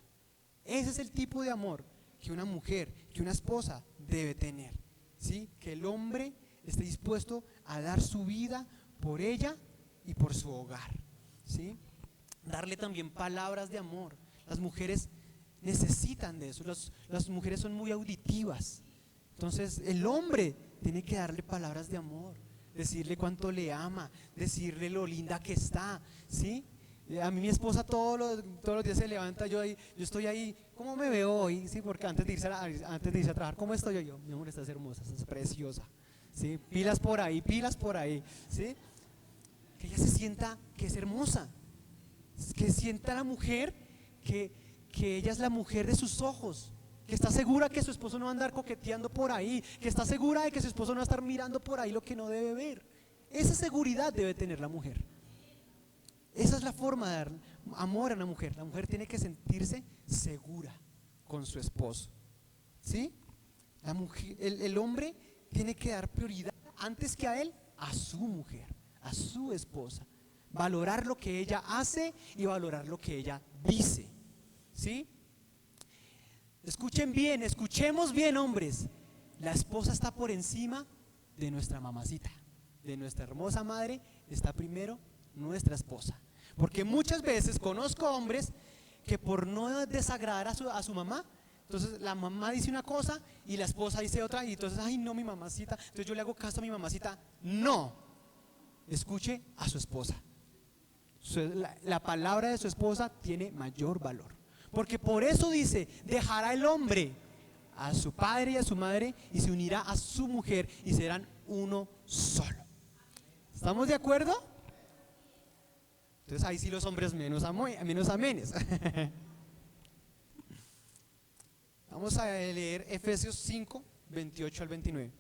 Ese es el tipo de amor que una mujer, que una esposa debe tener, ¿sí? Que el hombre esté dispuesto a dar su vida por ella y por su hogar, ¿sí? Darle también palabras de amor. Las mujeres necesitan de eso, las mujeres son muy auditivas. Entonces el hombre tiene que darle palabras de amor, decirle cuánto le ama, decirle lo linda que está, ¿sí? A mí mi esposa todos los días se levanta, yo estoy ahí: ¿cómo me veo hoy? ¿Sí? Porque antes de irse a trabajar: ¿cómo estoy yo? Mi amor, estás hermosa, estás preciosa, ¿sí? Pilas por ahí, ¿sí? Que ella se sienta que es hermosa, que sienta la mujer que ella es la mujer de sus ojos, que está segura que su esposo no va a andar coqueteando por ahí, que está segura de que su esposo no va a estar mirando por ahí lo que no debe ver. Esa seguridad debe tener la mujer. Esa es la forma de dar amor a una mujer. La mujer tiene que sentirse segura con su esposo, ¿sí? La mujer, el hombre tiene que dar prioridad antes que a él, a su mujer, a su esposa. Valorar lo que ella hace y valorar lo que ella dice, ¿sí? Escuchemos bien, hombres. La esposa está por encima de nuestra mamacita, de nuestra hermosa madre. Está primero nuestra esposa. Porque muchas veces conozco hombres que por no desagradar a su mamá, entonces la mamá dice una cosa y la esposa dice otra, y entonces: ay no, mi mamacita, entonces yo le hago caso a mi mamacita. No, escuche a su esposa. La palabra de su esposa tiene mayor valor, porque por eso dice: dejará el hombre a su padre y a su madre y se unirá a su mujer y serán uno solo. ¿Estamos de acuerdo? Entonces ahí sí los hombres menos amenes. Vamos a leer Efesios 5, 28 al 29.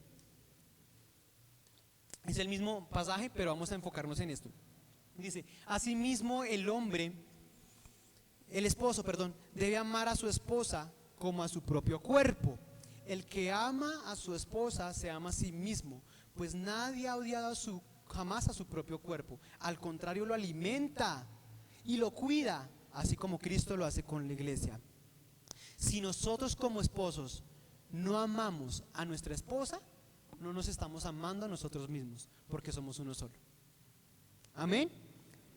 Es el mismo pasaje, pero vamos a enfocarnos en esto. Dice: asimismo el esposo, debe amar a su esposa como a su propio cuerpo. El que ama a su esposa se ama a sí mismo, pues nadie ha odiado jamás a su propio cuerpo. Al contrario, lo alimenta y lo cuida, así como Cristo lo hace con la iglesia. Si nosotros como esposos no amamos a nuestra esposa, no nos estamos amando a nosotros mismos, porque somos uno solo. Amén.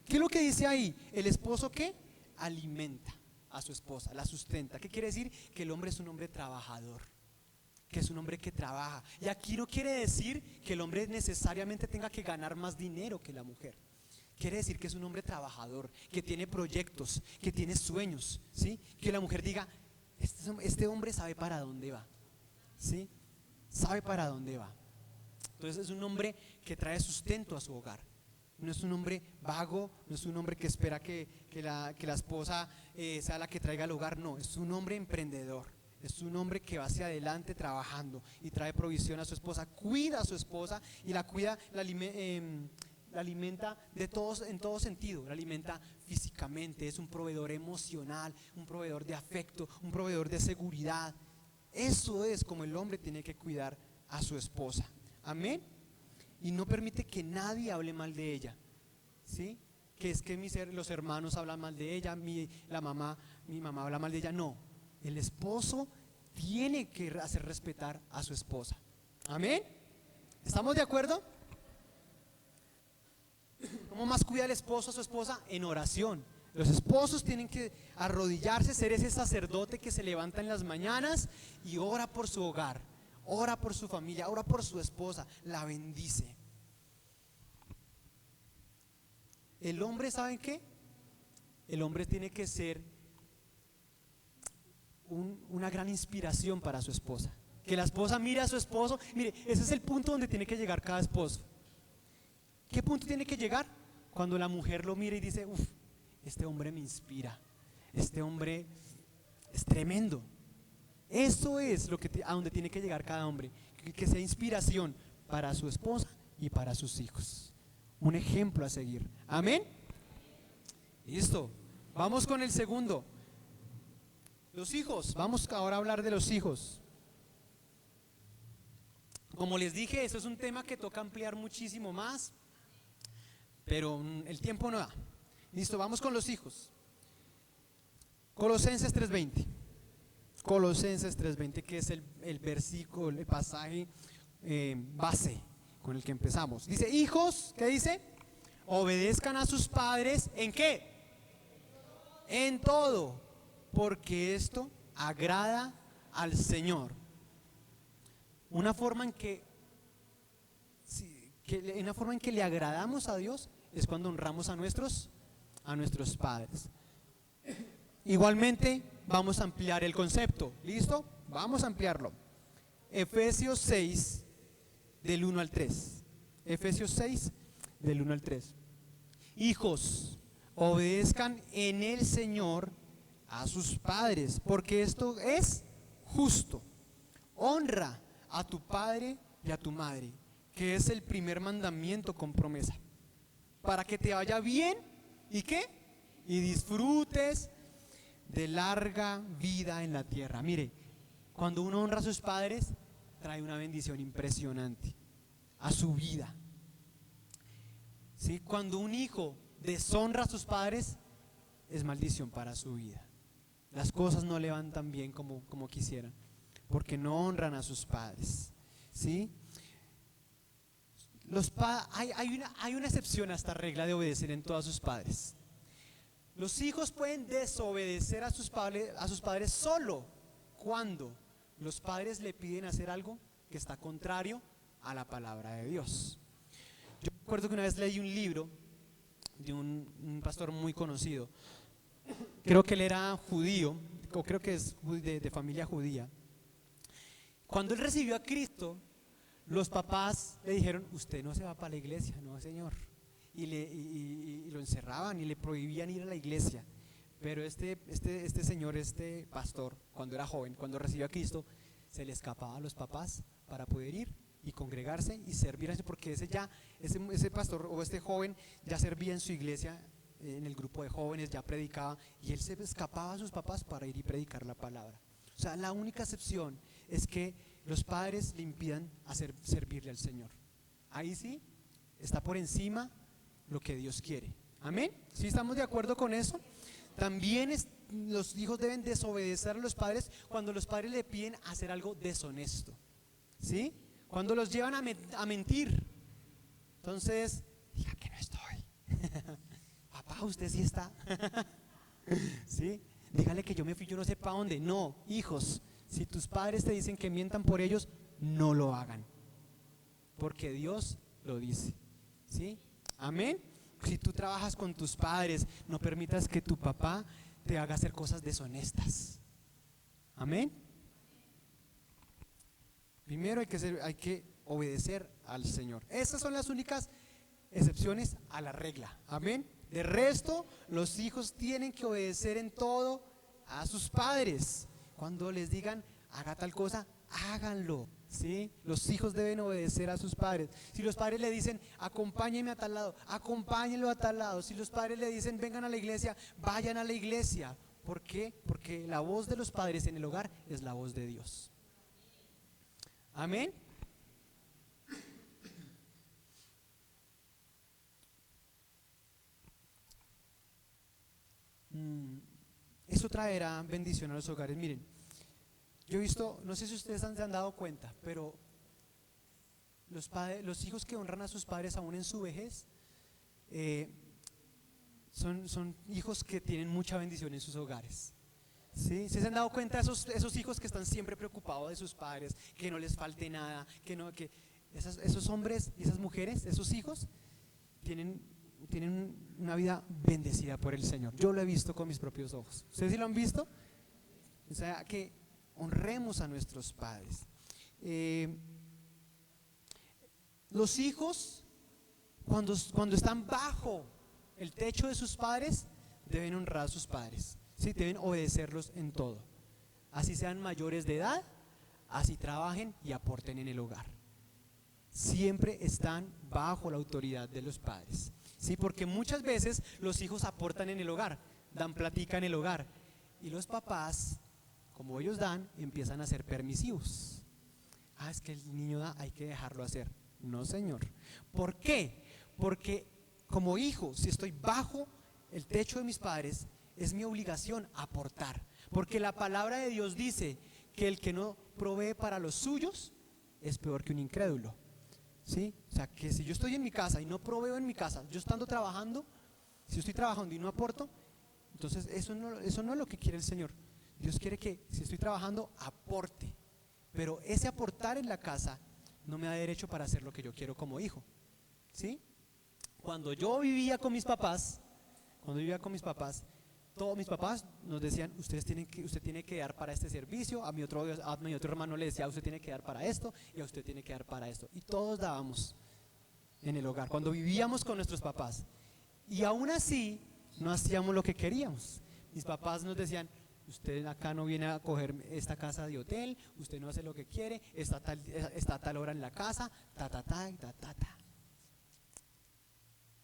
¿Qué es lo que dice ahí? El esposo, ¿qué? Alimenta a su esposa, la sustenta. ¿Qué quiere decir? Que el hombre es un hombre trabajador, que es un hombre que trabaja. Y aquí no quiere decir que el hombre necesariamente tenga que ganar más dinero que la mujer. Quiere decir que es un hombre trabajador, que tiene proyectos, que tiene sueños, ¿sí? Que la mujer diga: este hombre sabe para dónde va, ¿sí? Sabe para dónde va. Entonces es un hombre que trae sustento a su hogar. No es un hombre vago, no es un hombre que espera que la esposa sea la que traiga el hogar. No, es un hombre emprendedor. Es un hombre que va hacia adelante trabajando y trae provisión a su esposa, cuida a su esposa y la cuida, la alimenta en todo sentido, la alimenta físicamente, es un proveedor emocional, un proveedor de afecto, un proveedor de seguridad. Eso es como el hombre tiene que cuidar a su esposa. Amén. Y no permite que nadie hable mal de ella, ¿sí? Que es que los hermanos hablan mal de ella, mi mamá habla mal de ella. No, el esposo tiene que hacer respetar a su esposa. Amén. ¿Estamos de acuerdo? ¿Cómo más cuida el esposo a su esposa? En oración. Los esposos tienen que arrodillarse, ser ese sacerdote que se levanta en las mañanas y ora por su hogar, ora por su familia, ora por su esposa, la bendice. El hombre, ¿saben qué? El hombre tiene que ser una gran inspiración para su esposa. Que la esposa mire a su esposo. Mire, ese es el punto donde tiene que llegar cada esposo. ¿Qué punto tiene que llegar? Cuando la mujer lo mira y dice, uff, este hombre me inspira, este hombre es tremendo. Eso es a donde tiene que llegar cada hombre, que sea inspiración para su esposa y para sus hijos. Un ejemplo a seguir. Amén. Listo. Vamos con el segundo. Los hijos. Vamos ahora a hablar de los hijos. Como les dije, eso es un tema que toca ampliar muchísimo más, pero el tiempo no da. Listo, vamos con los hijos. Colosenses 3:20. Colosenses 3:20, que es el versículo, el pasaje base con el que empezamos. Dice, hijos, ¿qué dice? Obedezcan a sus padres, ¿en qué? En todo, porque esto agrada al Señor. Una forma en que le agradamos a Dios es cuando honramos a nuestros padres. Igualmente vamos a ampliar el concepto. ¿Listo? Vamos a ampliarlo. Efesios 6 del 1 al 3. Efesios 6 del 1 al 3. Hijos, obedezcan en el Señor a sus padres, porque esto es justo. Honra a tu padre y a tu madre, que es el primer mandamiento con promesa, para que te vaya bien y ¿qué? Y disfrutes de larga vida en la tierra. Mire, cuando uno honra a sus padres, trae una bendición impresionante a su vida. ¿Sí? Cuando un hijo deshonra a sus padres, es maldición para su vida. Las cosas no le van tan bien como quisieran, porque no honran a sus padres. ¿Sí? Hay una excepción a esta regla de obedecer en todos sus padres. Los hijos pueden desobedecer a sus padres solo cuando los padres le piden hacer algo que está contrario a la palabra de Dios. Yo recuerdo que una vez leí un libro de un pastor muy conocido. Creo que él era judío, o creo que es de familia judía. Cuando él recibió a Cristo, los papás le dijeron, usted no se va para la iglesia, no señor. Y lo encerraban y le prohibían ir a la iglesia. Pero este señor, este pastor, cuando era joven, cuando recibió a Cristo, se le escapaba a los papás para poder ir y congregarse y servir, porque ese pastor o este joven ya servía en su iglesia, en el grupo de jóvenes, ya predicaba, y él se escapaba a sus papás para ir y predicar la palabra. O sea, la única excepción es que los padres le impidan servirle al Señor. Ahí sí está por encima lo que Dios quiere. Amén. ¿Sí estamos de acuerdo con eso? También los hijos deben desobedecer a los padres cuando los padres le piden hacer algo deshonesto. ¿Sí? Cuando los llevan a mentir. Entonces, diga que no estoy. Papá, usted sí está. ¿Sí? Dígale que yo me fui, yo no sé para dónde. No, hijos, si tus padres te dicen que mientan por ellos, no lo hagan, porque Dios lo dice. ¿Sí? Amén. Si tú trabajas con tus padres, no permitas que tu papá te haga hacer cosas deshonestas. Amén. Primero hay que obedecer al Señor. Esas son las únicas excepciones a la regla. Amén. De resto, los hijos tienen que obedecer en todo a sus padres. Cuando les digan, haga tal cosa, háganlo. ¿Sí? Los hijos deben obedecer a sus padres. Si los padres le dicen, acompáñenme a tal lado, acompáñenlo a tal lado. Si los padres le dicen, vengan a la iglesia, vayan a la iglesia. ¿Por qué? Porque la voz de los padres en el hogar es la voz de Dios. Amén. Eso traerá bendición a los hogares. Miren, yo he visto, no sé si ustedes se han dado cuenta, pero los hijos que honran a sus padres aún en su vejez, son hijos que tienen mucha bendición en sus hogares. ¿Sí? ¿Se han dado cuenta esos hijos que están siempre preocupados de sus padres, que no les falte nada, que esos hombres y esas mujeres, esos hijos, tienen una vida bendecida por el Señor? Yo lo he visto con mis propios ojos. ¿Ustedes sí lo han visto? O sea, que honremos a nuestros padres. Los hijos, cuando están bajo el techo de sus padres, deben honrar a sus padres, ¿sí? Deben obedecerlos en todo. Así sean mayores de edad, así trabajen y aporten en el hogar. Siempre están bajo la autoridad de los padres, ¿sí? Porque muchas veces los hijos aportan en el hogar, dan plática en el hogar, y los papás, como ellos dan, empiezan a ser permisivos. Es que el niño da, hay que dejarlo hacer. No, señor. ¿Por qué? Porque como hijo, si estoy bajo el techo de mis padres, es mi obligación aportar. Porque la palabra de Dios dice que el que no provee para los suyos es peor que un incrédulo, ¿sí? O sea, que si yo estoy en mi casa y no proveo en mi casa, yo estando trabajando, si yo estoy trabajando y no aporto, entonces eso no es lo que quiere el Señor. Dios quiere que si estoy trabajando, aporte. Pero ese aportar en la casa no me da derecho para hacer lo que yo quiero como hijo, ¿sí? Cuando yo vivía con mis papás, todos mis papás nos decían, usted tiene que dar para este servicio. A mi otro hermano le decía, usted tiene que dar para esto, y a usted tiene que dar para esto. Y todos dábamos en el hogar, cuando vivíamos con nuestros papás. Y aún así, no hacíamos lo que queríamos. Mis papás nos decían, usted acá no viene a coger esta casa de hotel, usted no hace lo que quiere, está a tal hora en la casa, ta.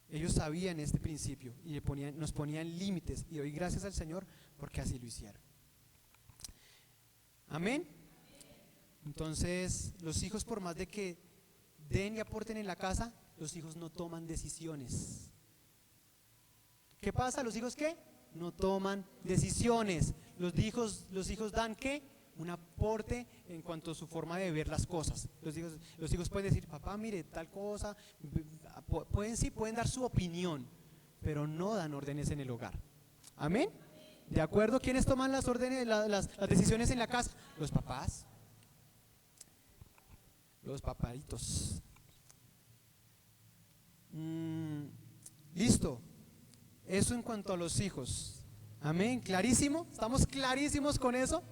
Ellos sabían este principio y nos ponían límites, y doy gracias al Señor porque así lo hicieron. Amén. Entonces, los hijos, por más de que den y aporten en la casa, los hijos no toman decisiones. ¿Qué pasa? ¿Los hijos qué? No toman decisiones. Los hijos dan ¿qué? Un aporte en cuanto a su forma de ver las cosas. Los hijos pueden decir, papá, mire, tal cosa. Pueden dar su opinión, pero no dan órdenes en el hogar. ¿Amén? ¿De acuerdo? ¿Quiénes toman las órdenes, las decisiones en la casa? Los papás. Los papaditos. Listo. Eso en cuanto a los hijos. Amén. ¿Clarísimo? ¿Estamos clarísimos con eso?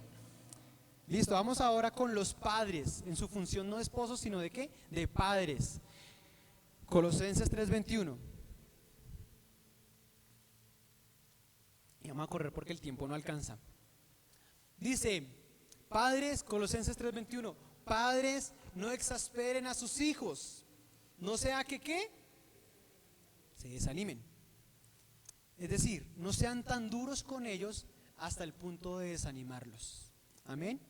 Listo, vamos ahora con los padres, en su función no de esposos, sino de ¿qué? De padres. Colosenses 3:21. Y vamos a correr porque el tiempo no alcanza. Dice, padres, Colosenses 3:21, padres, no exasperen a sus hijos, no sea que ¿qué? Se desanimen. Es decir, no sean tan duros con ellos hasta el punto de desanimarlos. Amén.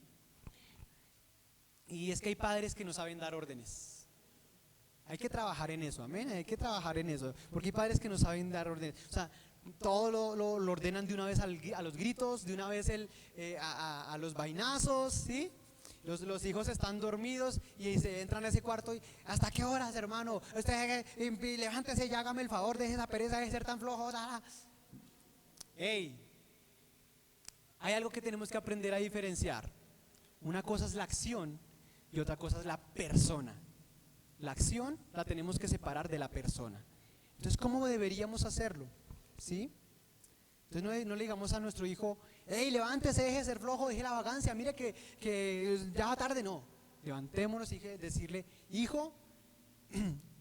Y es que hay padres que no saben dar órdenes. Hay que trabajar en eso, amén. Hay que trabajar en eso, porque hay padres que no saben dar órdenes. O sea, todo lo ordenan de una vez a los gritos, de una vez a los vainazos, ¿sí? Los hijos están dormidos y se entran a ese cuarto y ¿hasta qué horas, hermano? Usted levántese y hágame el favor, deje esa pereza de ser tan flojo. Hey, hay algo que tenemos que aprender a diferenciar. Una cosa es la acción y otra cosa es la persona. La acción la tenemos que separar de la persona. Entonces, ¿cómo deberíamos hacerlo? ¿Sí? Entonces no le digamos a nuestro hijo, hey, levántese, deje de ser flojo, deje la vagancia, mire que ya va tarde. No, levantémonos y decirle, hijo,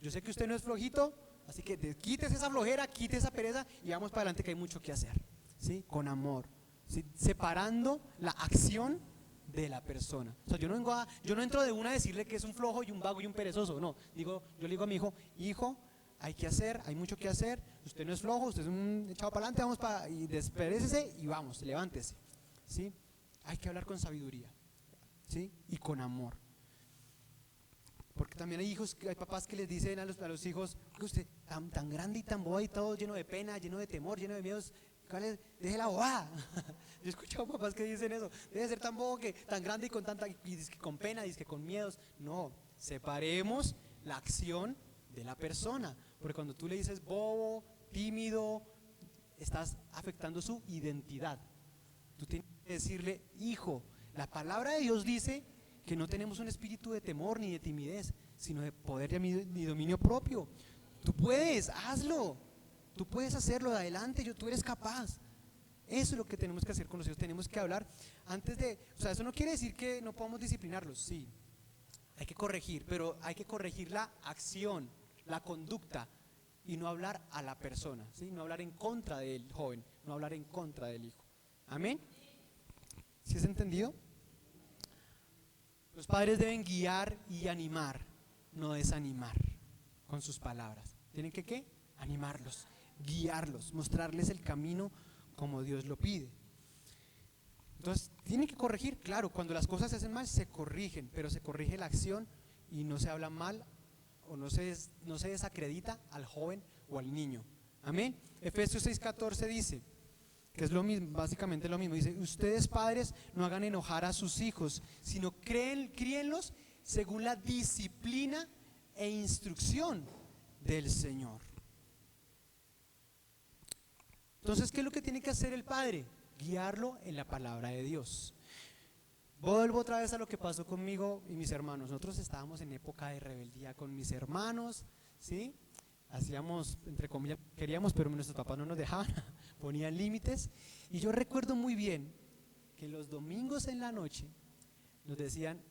yo sé que usted no es flojito, así que quítese esa flojera, quítese esa pereza y vamos para adelante que hay mucho que hacer, ¿sí? Con amor, ¿sí? Separando la acción de la persona. O sea, yo no entro de una a decirle que es un flojo y un vago y un perezoso, no, yo le digo a mi hijo, hay que hacer, hay mucho que hacer, usted no es flojo, usted es un echado para adelante, y desperécese y vamos, levántese, ¿sí? Hay que hablar con sabiduría, ¿sí? Y con amor. Porque también hay papás que les dicen a los hijos, que usted tan grande y tan boba y todo lleno de pena, lleno de temor, lleno de miedos, deje la bobada. Yo he escuchado papás que dicen eso, debe ser tan bobo, tan grande y con pena, con miedos. No, separemos la acción de la persona, porque cuando tú le dices bobo, tímido, estás afectando su identidad. Tú tienes que decirle, hijo, la palabra de Dios dice que no tenemos un espíritu de temor ni de timidez, sino de poder y dominio propio. Tú puedes, hazlo, tú puedes hacerlo, de adelante, tú eres capaz. Eso es lo que tenemos que hacer con los hijos, tenemos que hablar o sea, eso no quiere decir que no podamos disciplinarlos, sí, hay que corregir, pero hay que corregir la acción, la conducta, y no hablar a la persona, ¿sí? No hablar en contra del joven, no hablar en contra del hijo. Amén. ¿Sí es entendido? Los padres deben guiar y animar, no desanimar con sus palabras. Tienen que ¿qué? Animarlos, guiarlos, mostrarles el camino como Dios lo pide. Entonces, tienen que corregir, claro, cuando las cosas se hacen mal se corrigen, pero se corrige la acción y no se habla mal o no se desacredita al joven o al niño. Amén. Efesios 6:14 dice, que es lo mismo, básicamente lo mismo, dice: ustedes padres no hagan enojar a sus hijos, sino críenlos según la disciplina e instrucción del Señor. Entonces, ¿qué es lo que tiene que hacer el padre? Guiarlo en la palabra de Dios. Vuelvo otra vez a lo que pasó conmigo y mis hermanos. Nosotros estábamos en época de rebeldía con mis hermanos, ¿sí? Hacíamos, entre comillas, queríamos, pero nuestros papás no nos dejaban, ponían límites. Y yo recuerdo muy bien que los domingos en la noche nos decían: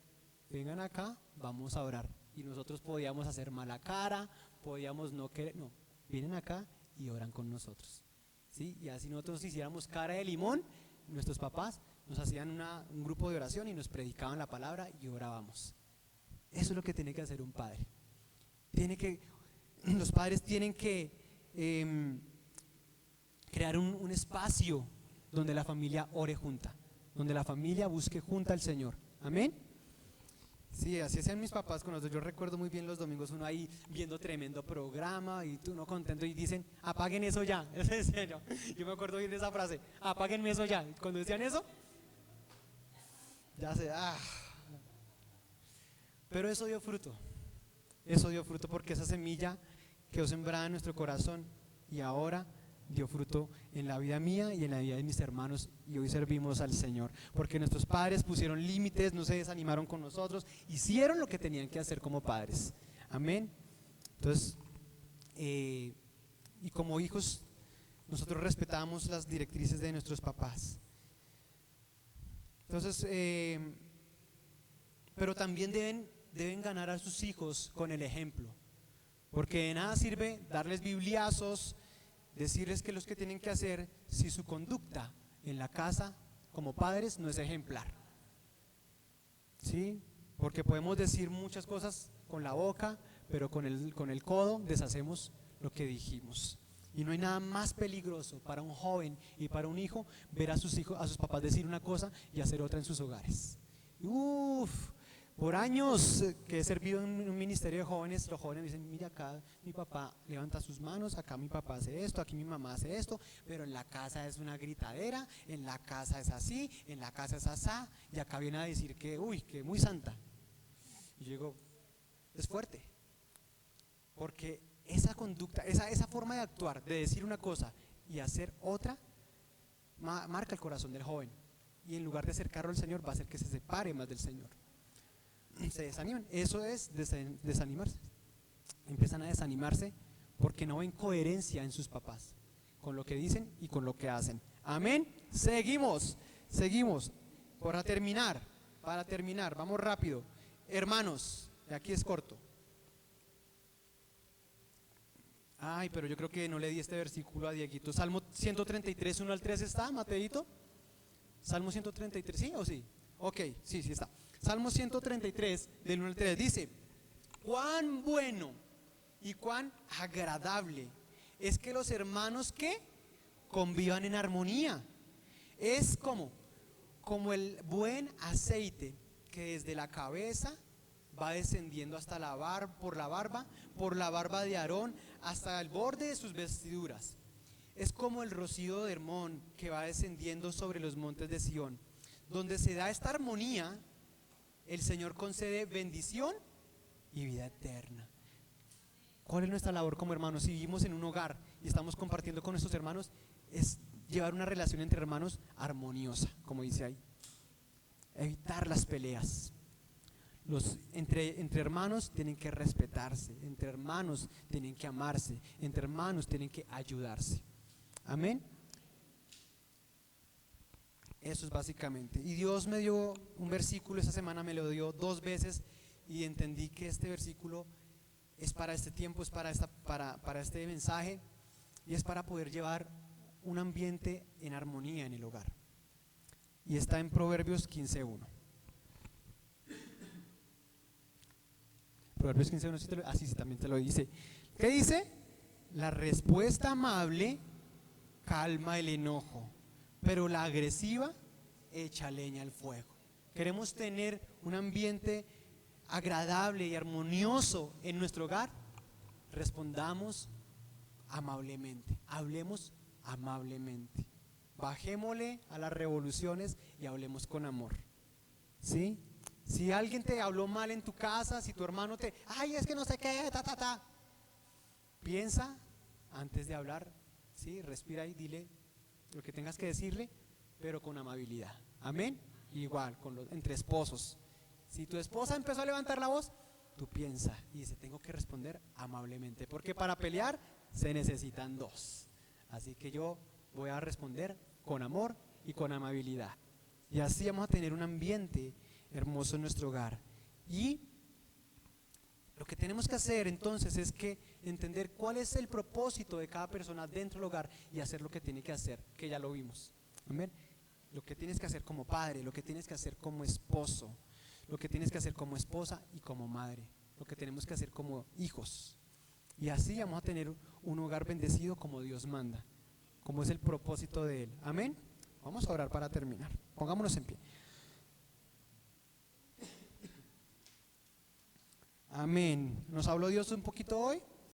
vengan acá, vamos a orar. Y nosotros podíamos hacer mala cara, podíamos no querer, no, vienen acá y oran con nosotros, ¿sí? Y así nosotros hiciéramos cara de limón, nuestros papás nos hacían un grupo de oración y nos predicaban la palabra y orábamos. Eso es lo que tiene que hacer un padre. Los padres tienen que crear un espacio donde la familia ore junta, donde la familia busque junta al Señor. Amén. Sí, así hacían mis papás con nosotros. Yo recuerdo muy bien los domingos, uno ahí viendo tremendo programa y tú no contento y dicen: apaguen eso ya. Es en serio. Yo me acuerdo bien de esa frase: apaguen eso ya. Cuando decían eso, ya se... Pero eso dio fruto. Eso dio fruto porque esa semilla quedó sembrada en nuestro corazón y ahora dio fruto en la vida mía y en la vida de mis hermanos, y hoy servimos al Señor porque nuestros padres pusieron límites, no se desanimaron con nosotros, hicieron lo que tenían que hacer como padres. Amén. Entonces, y como hijos nosotros respetamos las directrices de nuestros papás. Entonces, pero también deben ganar a sus hijos con el ejemplo, porque de nada sirve darles bibliazos, decirles que los que tienen que hacer si su conducta en la casa como padres no es ejemplar, ¿sí? Porque podemos decir muchas cosas con la boca, pero con el codo deshacemos lo que dijimos. Y no hay nada más peligroso para un joven y para un hijo ver a sus papás decir una cosa y hacer otra en sus hogares. Por años que he servido en un ministerio de jóvenes, los jóvenes dicen: mira, acá mi papá levanta sus manos, acá mi papá hace esto, aquí mi mamá hace esto, pero en la casa es una gritadera, en la casa es así, en la casa es asá, y acá viene a decir que muy santa. Y yo digo: es fuerte, porque esa conducta, esa forma de actuar, de decir una cosa y hacer otra, marca el corazón del joven, y en lugar de acercarlo al Señor va a hacer que se separe más del Señor. Se desaniman, eso es desanimarse. Empiezan a desanimarse porque no ven coherencia en sus papás, con lo que dicen y con lo que hacen. Amén. Seguimos. Para terminar, vamos rápido. Hermanos, aquí es corto. Pero yo creo que no le di este versículo a Dieguito. Salmo 133, 1 al 3 está, Mateito. Salmo 133, ¿sí o sí? Ok, sí está. Salmo 133, del 1 al 3, dice: cuán bueno y cuán agradable es que los hermanos que convivan en armonía. Es como el buen aceite que desde la cabeza va descendiendo hasta por la barba de Aarón hasta el borde de sus vestiduras. Es como el rocío de Hermón que va descendiendo sobre los montes de Sión. Donde se da esta armonía, el Señor concede bendición y vida eterna. ¿Cuál es nuestra labor como hermanos? Si vivimos en un hogar y estamos compartiendo con nuestros hermanos, es llevar una relación entre hermanos armoniosa, como dice ahí. Evitar las peleas. Entre hermanos tienen que respetarse, entre hermanos tienen que amarse, entre hermanos tienen que ayudarse. Amén. Eso es básicamente. Y Dios me dio un versículo esta semana, me lo dio 2 veces y entendí que este versículo es para este tiempo, es para este mensaje, y es para poder llevar un ambiente en armonía en el hogar. Y está en Proverbios 15:1. Proverbios 15:1, sí, también te lo dice. ¿Qué dice? La respuesta amable calma el enojo, pero la agresiva echa leña al fuego. Queremos tener un ambiente agradable y armonioso en nuestro hogar. Respondamos amablemente, hablemos amablemente, bajémosle a las revoluciones y hablemos con amor. ¿Sí? Si alguien te habló mal en tu casa, si tu hermano ay, es que no sé qué, piensa antes de hablar, ¿sí? Respira y dile lo que tengas que decirle, pero con amabilidad. Amén. Igual, entre esposos. Si tu esposa empezó a levantar la voz, tú piensa y dice, tengo que responder amablemente, porque para pelear se necesitan dos. Así que yo voy a responder con amor y con amabilidad. Y así vamos a tener un ambiente hermoso en nuestro hogar. Y lo que tenemos que hacer entonces es que entender cuál es el propósito de cada persona dentro del hogar y hacer lo que tiene que hacer, que ya lo vimos. Amén. Lo que tienes que hacer como padre, lo que tienes que hacer como esposo, lo que tienes que hacer como esposa y como madre, lo que tenemos que hacer como hijos. Y así vamos a tener un hogar bendecido como Dios manda, como es el propósito de Él. Amén. Vamos a orar para terminar. Pongámonos en pie. Amén. ¿Nos habló Dios un poquito hoy?